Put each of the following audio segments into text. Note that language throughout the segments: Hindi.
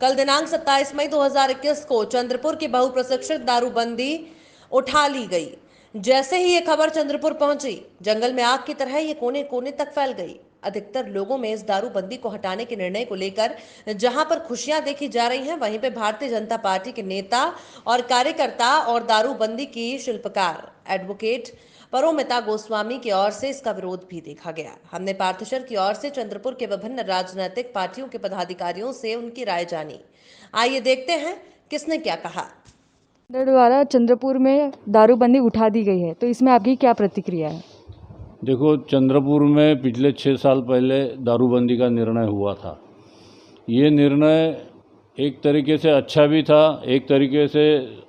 कल दिनांक 27 मई 2021 को चंद्रपुर की बहुप्रशिक्षित दारूबंदी उठा ली गई। जैसे ही ये खबर चंद्रपुर पहुंची, जंगल में आग की तरह ये कोने कोने तक फैल गई। अधिकतर लोगों में इस दारूबंदी को हटाने के निर्णय को लेकर जहां पर खुशियां देखी जा रही हैं, वहीं पे भारतीय जनता पार्टी के नेता और कार्यकर्ता और दारूबंदी की शिल्पकार एडवोकेट परोमिता गोस्वामी की ओर से इसका विरोध भी देखा गया। हमने पार्थेश्वर की ओर से चंद्रपुर के विभिन्न राजनीतिक पार्टियों के पदाधिकारियों से उनकी राय जानी। आइए देखते हैं किसने क्या कहा। द्वारा चंद्रपुर में दारूबंदी उठा दी गई है, तो इसमें आपकी क्या प्रतिक्रिया है? देखो, चंद्रपुर में पिछले 6 साल पहले दारूबंदी का निर्णय हुआ था। ये निर्णय एक तरीके से अच्छा भी था, एक तरीके से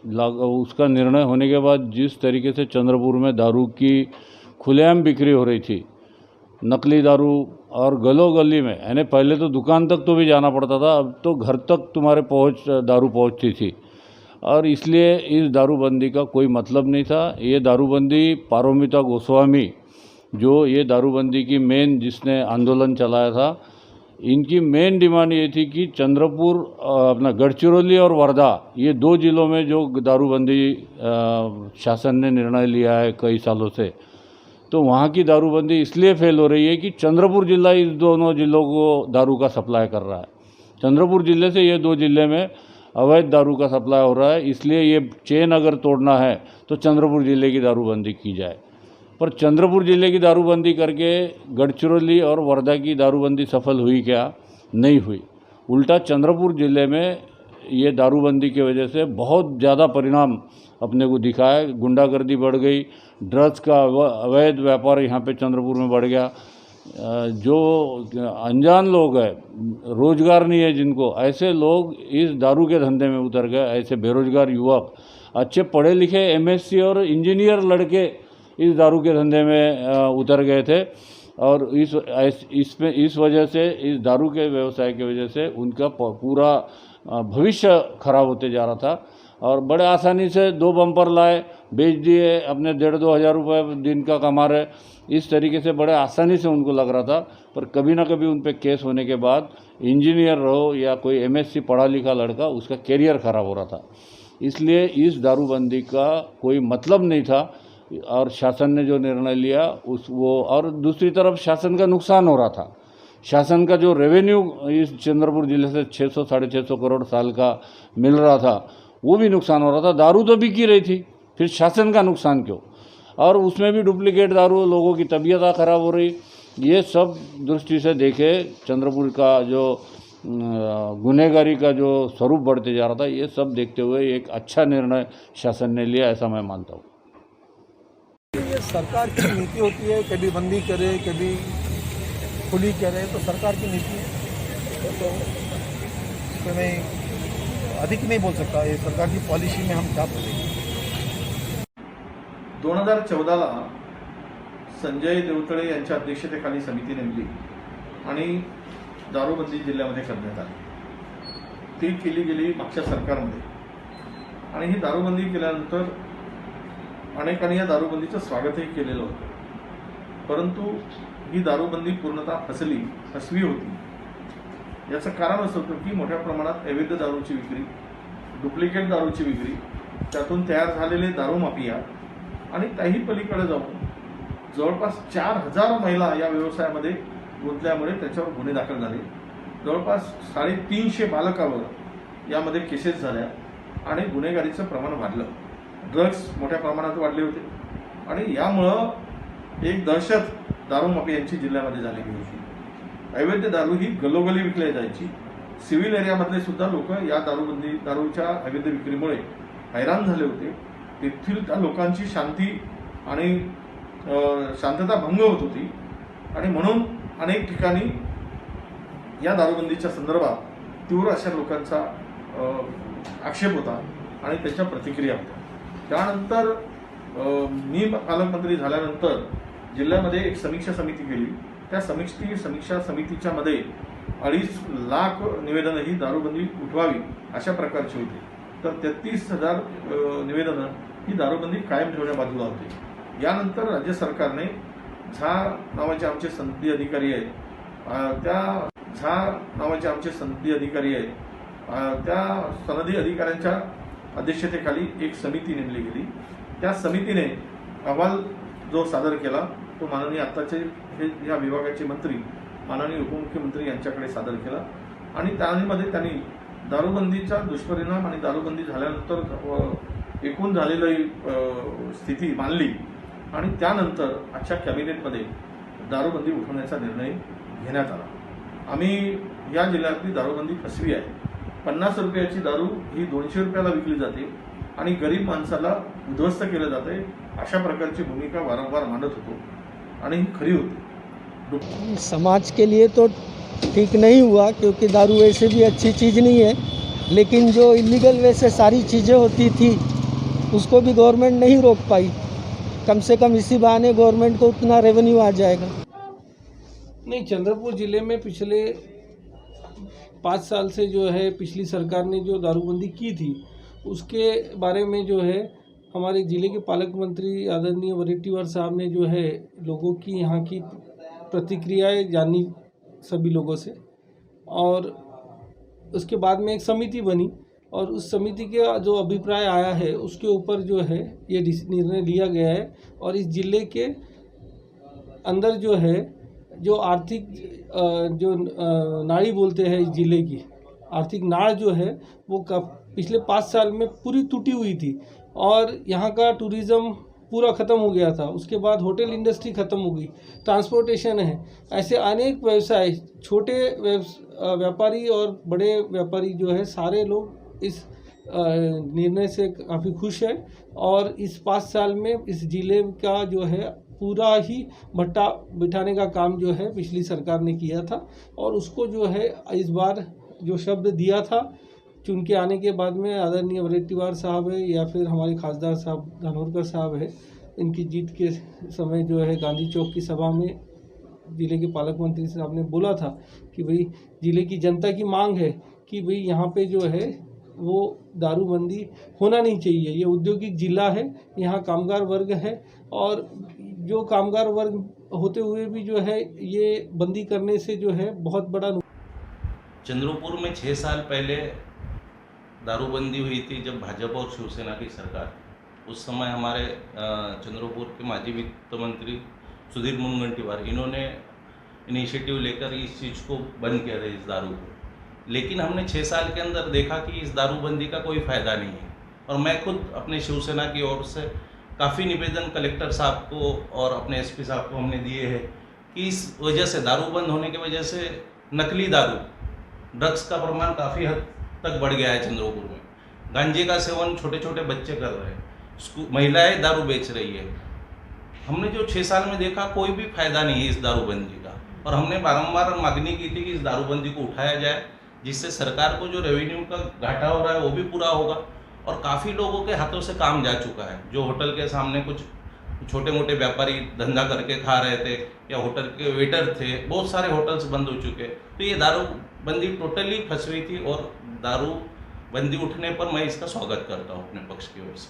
उसका निर्णय होने के बाद जिस तरीके से चंद्रपुर में दारू की खुलेआम बिक्री हो रही थी, नकली दारू और गली गली में, यानी पहले तो दुकान तक तो भी जाना पड़ता था, अब तो घर तक तुम्हारे दारू पहुंचती थी। और इसलिए इस दारूबंदी का कोई मतलब नहीं था। ये दारूबंदी परोमिता गोस्वामी, जो ये दारूबंदी की मेन जिसने आंदोलन चलाया था, इनकी मेन डिमांड ये थी कि चंद्रपुर, अपना गढ़चिरौली और वर्धा, ये 2 जिलों में जो दारूबंदी शासन ने निर्णय लिया है कई सालों से, तो वहाँ की दारूबंदी इसलिए फेल हो रही है कि चंद्रपुर जिला इस दोनों जिलों को दारू का सप्लाई कर रहा है। चंद्रपुर जिले से ये 2 जिले में अवैध दारू का सप्लाई हो रहा है। इसलिए ये चेन अगर तोड़ना है तो चंद्रपुर जिले की दारूबंदी की जाए। पर चंद्रपुर जिले की दारूबंदी करके गढ़चिरौली और वर्धा की दारूबंदी सफल हुई क्या? नहीं हुई। उल्टा चंद्रपुर जिले में ये दारूबंदी की वजह से बहुत ज़्यादा परिणाम अपने को दिखा है। गुंडागर्दी बढ़ गई, ड्रग्स का अवैध व्यापार यहाँ पे चंद्रपुर में बढ़ गया। जो अनजान लोग हैं, रोजगार नहीं है जिनको, ऐसे लोग इस दारू के धंधे में उतर गए। ऐसे बेरोजगार युवक, अच्छे पढ़े लिखे एमएससी और इंजीनियर लड़के इस दारू के धंधे में उतर गए थे। और इस वजह से, इस दारू के व्यवसाय की वजह से उनका पूरा भविष्य खराब होते जा रहा था। और बड़े आसानी से 2 बम्पर लाए, बेच दिए, अपने 1,500-2 हज़ार रुपये दिन का कमा रहे। इस तरीके से बड़े आसानी से उनको लग रहा था। पर कभी ना कभी उन पे केस होने के बाद, इंजीनियर रहो या कोई एमएससी पढ़ा लिखा लड़का, उसका कैरियर ख़राब हो रहा था। इसलिए इस दारूबंदी का कोई मतलब नहीं था। और शासन ने जो निर्णय लिया और दूसरी तरफ शासन का नुकसान हो रहा था। शासन का जो रेवेन्यू इस चंद्रपुर जिले से 600-650 करोड़ साल का मिल रहा था, वो भी नुकसान हो रहा था। दारू तो बिक ही रही थी, फिर शासन का नुकसान क्यों? और उसमें भी डुप्लीकेट दारू, लोगों की तबीयत खराब हो रही। ये सब दृष्टि से देखे चंद्रपुर का जो गुनहगारी का जो स्वरूप बढ़ते जा रहा था, ये सब देखते हुए एक अच्छा निर्णय शासन ने लिया, ऐसा मैं मानता हूँ। ये सरकार की नीति होती है, कभी बंदी करे, कभी खुली करे, तो सरकार की नीति है। तो इसमें मैं अधिक नहीं बोल सकता। ये सरकार की पॉलिसी में हम क्या बोलेंगे। 2014ला संजय देवतळे यांच्या अध्यक्षतेखाली समिती नेमली आणि दारूबंदी जिल्ह्यामध्ये करण्यात आली। ती केली गेली मागच्या सरकारमध्ये, आणि ही दारूबंदी केल्यानंतर अनेकांनी या दारूबंदीचं स्वागतही केलेलं होतं। परंतु ही दारूबंदी पूर्णतः फसवी होती। याचं कारण असं होतं की मोठ्या प्रमाणात अवैध दारूची विक्री, डुप्लिकेट दारूची विक्री, त्यातून तयार झालेले दारू माफिया, आणि त्याही पलीकडे जाऊन जवळपास 4,000 महिला या व्यवसायामध्ये गुंतल्यामुळे त्याच्यावर गुन्हे दाखल झाले। जवळपास 350 बालकावर यामध्ये केसेस झाल्या आणि गुन्हेगारीचं प्रमाण वाढलं। ड्रग्स मोठ्या प्रमाणात वाढले होते आणि यामुळं एक दहशत दारू माफियांची जिल्ह्यामध्ये झालेली होती। अवैध दारू ही गलोगली विकली जायची। सिव्हिल एरियामधले सुद्धा लोक या दारूच्या अवैध विक्रीमुळे हैराण झाले होते। तेथील त्या लोकांची शांती आणि शांतता भंग होत होती, आणि म्हणून अनेक ठिकाणी या दारूबंदीच्या संदर्भात तीव्र अशा लोकांचा आक्षेप होता आणि त्याच्या प्रतिक्रिया होत्या। त्यानंतर मी पालकमंत्री झाल्यानंतर जिल्ह्यामध्ये एक समीक्षा समिती केली। त्या समीक्षा समितीच्या मध्ये 2.5 लाख निवेदनं ही दारूबंदी उठवावी अशा प्रकारची होती। तर 33,000 निवेदनं ही दारूबंदी कायम ठेवण्या बाजूला होती। यानंतर राज्य सरकारने झा नावाचे आमचे सनदी अधिकारी आहेत, त्या सनदी अधिकाऱ्यांच्या अध्यक्षतेखाली एक समिती नेमली गेली. त्या समितीने अहवाल जो सादर केला तो माननीय आत्ताचे या विभागाचे मंत्री माननीय उपमुख्यमंत्री यांच्याकडे सादर केला आणि त्यामध्ये त्यांनी दारूबंदीचा दुष्परिणाम आणि दारूबंदी झाल्यानंतर एकूण झालेली स्थिती मांडली आणि त्यानंतर आजच्या कॅबिनेटमध्ये दारूबंदी उठवण्याचा निर्णय घेण्यात आला. आम्ही या जिल्ह्यातली दारूबंदी फसवी आहे. 50 रुपयाची दारू ही 200 रुपयाला विकली जाते आणि गरीब माणसाला उद्ध्वस्त केलं जाते. अशा प्रकारची भूमिका वारंवार मांडत होतो आणि ही खरी होती. समाज के लिए तो ठीक नहीं हुआ क्योंकि दारू वैसे भी अच्छी चीज़ नहीं है, लेकिन जो इलीगल वे से सारी चीज़ें होती थी उसको भी गवर्नमेंट नहीं रोक पाई. कम से कम इसी बहाने गवर्नमेंट को उतना रेवेन्यू आ जाएगा. नहीं, चंद्रपुर ज़िले में पिछले 5 साल से जो है पिछली सरकार ने जो दारूबंदी की थी उसके बारे में जो है हमारे ज़िले के पालक मंत्री आदरणीय वरेट्टीवार साहब ने जो है लोगों की यहाँ की प्रतिक्रियाएं जानी सभी लोगों से और उसके बाद में एक समिति बनी और उस समिति का जो अभिप्राय आया है उसके ऊपर जो है ये निर्णय लिया गया है. और इस ज़िले के अंदर जो है जो आर्थिक जो नाड़ी बोलते हैं इस ज़िले की आर्थिक नाड़ जो है वो पिछले 5 साल में पूरी टूटी हुई थी और यहाँ का टूरिज़्म पूरा ख़त्म हो गया था. उसके बाद होटल इंडस्ट्री ख़त्म हो गई, ट्रांसपोर्टेशन है, ऐसे अनेक व्यवसाय छोटे व्यापारी और बड़े व्यापारी जो है सारे लोग इस निर्णय से काफ़ी खुश है. और इस 5 साल में इस ज़िले का जो है पूरा ही भट्टा बिठाने का काम जो है पिछली सरकार ने किया था और उसको जो है इस बार जो शब्द दिया था चुन के आने के बाद में आदरणीय वरेट्टीवार साहब है या फिर हमारे खासदार साहब धानोरकर साहब है, इनकी जीत के समय जो है गांधी चौक की सभा में ज़िले के पालक मंत्री साहब ने बोला था कि भाई ज़िले की जनता की मांग है कि भाई यहाँ पे जो है वो दारूबंदी होना नहीं चाहिए. ये औद्योगिक ज़िला है, यहाँ कामगार वर्ग है और जो कामगार वर्ग होते हुए भी जो है ये बंदी करने से जो है बहुत बड़ा. चंद्रपुर में 6 साल पहले दारूबंदी हुई थी जब भाजपा और शिवसेना की सरकार. उस समय हमारे चंद्रपुर के माजी वित्त मंत्री सुधीर मुनगंटीवार इन्होंने इनिशिएटिव लेकर इस चीज़ को बंद किया था, इस दारू को. लेकिन हमने 6 साल के अंदर देखा कि इस दारूबंदी का कोई फ़ायदा नहीं है और मैं खुद अपने शिवसेना की ओर से काफ़ी निवेदन कलेक्टर साहब को और अपने एसपी साहब को हमने दिए हैं कि इस वजह से दारू बंद होने की वजह से नकली दारू ड्रग्स का प्रमाण काफ़ी हद तक बढ़ गया है. चंद्रपुर में गांजे का सेवन छोटे छोटे बच्चे कर रहे हैं, महिलाएं दारू बेच रही है. हमने जो 6 साल में देखा कोई भी फायदा नहीं है इस दारूबंदी का और हमने बारंबार मांगनी की थी कि इस दारूबंदी को उठाया जाए जिससे सरकार को जो रेवेन्यू का घाटा हो रहा है वो भी पूरा होगा. और काफ़ी लोगों के हाथों से काम जा चुका है. जो होटल के सामने कुछ छोटे मोटे व्यापारी धंधा करके खा रहे थे या होटल के वेटर थे, बहुत सारे होटल्स बंद हो चुके. तो ये दारूबंदी टोटली फंसी थी और दारूबंदी उठने पर मैं इसका स्वागत करता हूँ अपने पक्ष की ओर से.